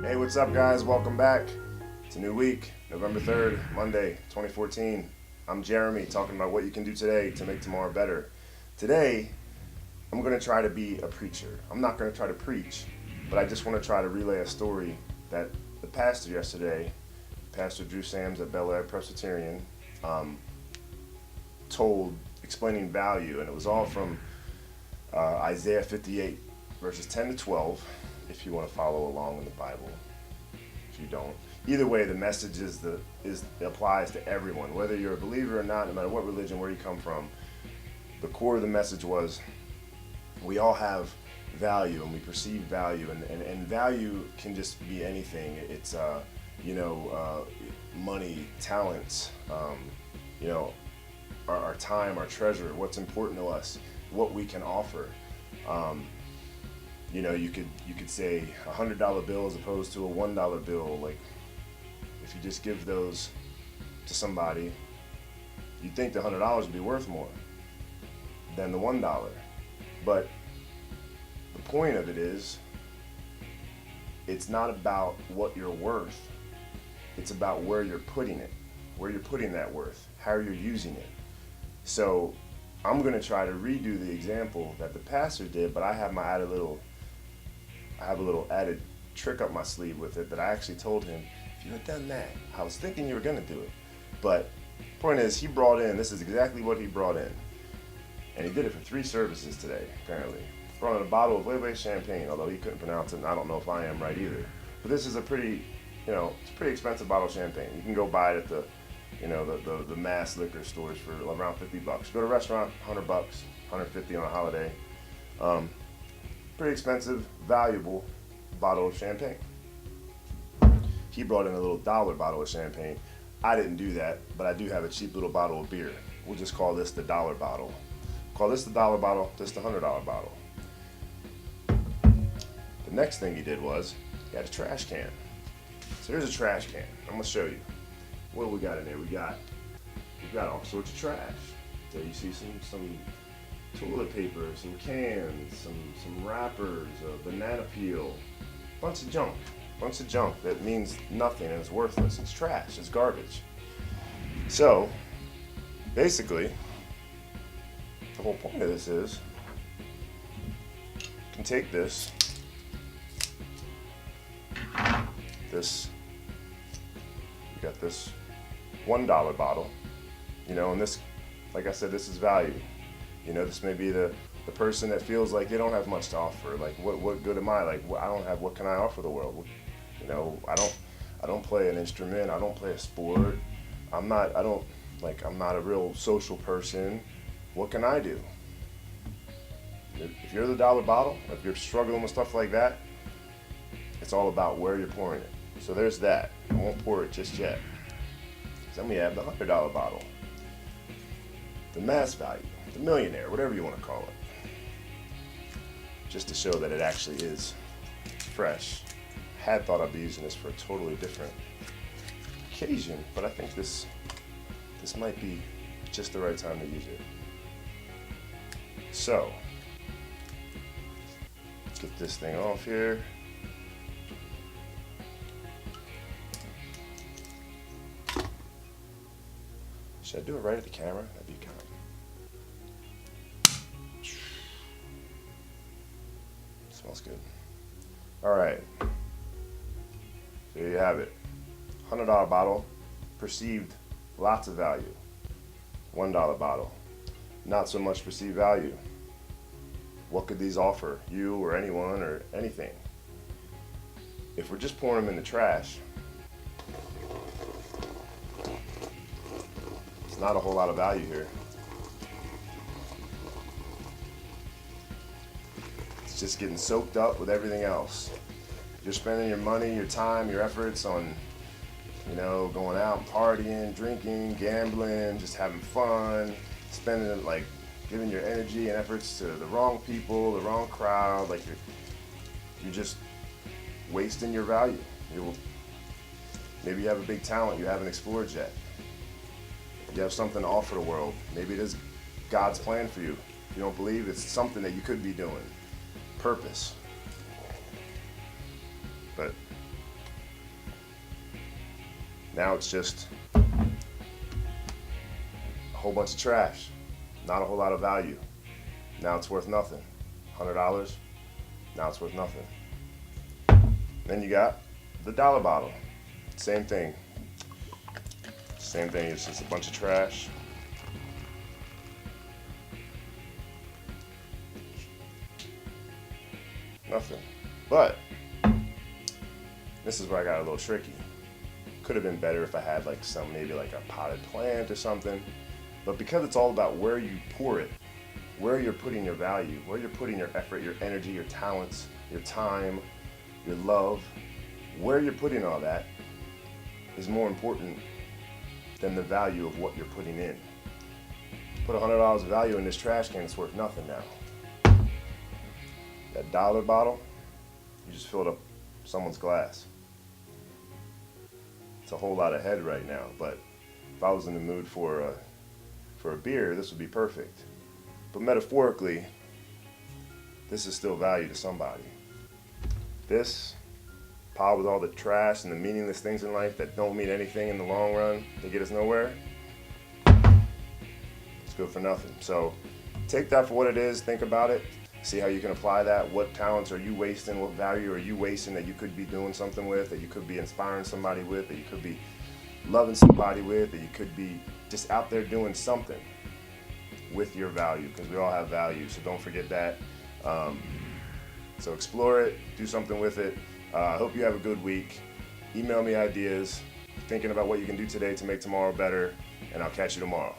Hey, what's up, guys? Welcome back. It's a new week, November 3rd, Monday, 2014. I'm Jeremy, talking about what you can do today to make tomorrow better. Today, I'm going to try to be a preacher. I'm not going to try to preach, but I just want to try to relay a story that the pastor yesterday, Pastor Drew Sams at Bel Air Presbyterian, told, explaining value, and it was all from Isaiah 58, verses 10 to 12, if you want to follow along in the Bible. If you don't, either way, the message applies to everyone, whether you're a believer or not, no matter what religion, where you come from. The core of the message was we all have value, and we perceive value, and value can just be anything. It's money, talents, our time, our treasure, what's important to us, what we can offer. You could say $100 bill as opposed to a $1 bill. Like, if you just give those to somebody, you'd think the $100 would be worth more than the $1. But the point of it is, it's not about what you're worth. It's about where you're putting it, where you're putting that worth, how you're using it. So I'm going to try to redo the example that the pastor did, but I have a little added trick up my sleeve with it that I actually told him, if you had done that, I was thinking you were going to do it. But point is, this is exactly what he brought in. And he did it for 3 services today, apparently. Brought in a bottle of Lele champagne, although he couldn't pronounce it, and I don't know if I am right either. But this is a pretty, it's a pretty expensive bottle of champagne. You can go buy it at the mass liquor stores for around $50. Go to a restaurant, $100, $150 on a holiday. Pretty expensive, valuable bottle of champagne. He brought in a little $1 bottle of champagne. I didn't do that, but I do have a cheap little bottle of beer. We'll just call this the $1 bottle. Call this the $1 bottle, this the $100 bottle. The next thing he did was, he had a trash can. So here's a trash can. I'm gonna show you. What do we got in there? We've got all sorts of trash. So you see some toilet paper, some cans, some wrappers, a banana peel, bunch of junk that means nothing and is worthless. It's trash, it's garbage. So basically, the whole point of this is, you can take this, you got this $1 bottle, and this, like I said, this is value. This may be the person that feels like they don't have much to offer. Like, what good am I? Like, I don't have, what can I offer the world? I don't play an instrument. I don't play a sport. I'm not a real social person. What can I do? If you're the $1 bottle, if you're struggling with stuff like that, it's all about where you're pouring it. So there's that. I won't pour it just yet. Then we have the $100 bottle. The mass value, the millionaire, whatever you want to call it. Just to show that it actually is fresh. Had thought I'd be using this for a totally different occasion, but I think this might be just the right time to use it. So, let's get this thing off here. Should I do it right at the camera? That'd be kind of... Smells good. All right. There you have it. $100 bottle, perceived lots of value. $1 bottle, not so much perceived value. What could these offer you or anyone or anything? If we're just pouring them in the trash, it's not a whole lot of value here. It's just getting soaked up with everything else. You're spending your money, your time, your efforts on, going out, partying, drinking, gambling, just having fun, spending it, giving your energy and efforts to the wrong people, the wrong crowd. Like, you're just wasting your value. Maybe you have a big talent you haven't explored yet. You have something to offer the world. Maybe it is God's plan for you. If you don't believe, it's something that you could be doing. Purpose. But Now it's just a whole bunch of trash, not a whole lot of value. Now it's worth nothing. $100, now it's worth nothing. Then you got the dollar bottle. Same thing. Same thing, it's just a bunch of trash. Nothing. But this is where I got a little tricky. Could have been better if I had like maybe like a potted plant or something. But because it's all about where you pour it, where you're putting your value, where you're putting your effort, your energy, your talents, your time, your love, where you're putting all that is more important than the value of what you're putting in. Put $100 of value in this trash can, it's worth nothing now. That dollar bottle, you just filled up someone's glass. It's a whole lot of head right now, but if I was in the mood for a beer, this would be perfect. But metaphorically, this is still value to somebody. This, piled with all the trash and the meaningless things in life that don't mean anything in the long run, they get us nowhere, it's good for nothing. So take that for what it is, think about it, see how you can apply that. What talents are you wasting? What value are you wasting that you could be doing something with, that you could be inspiring somebody with, that you could be loving somebody with, that you could be just out there doing something with your value, because we all have value, so don't forget that. So explore it, do something with it. I hope you have a good week. Email me ideas, thinking about what you can do today to make tomorrow better, and I'll catch you tomorrow.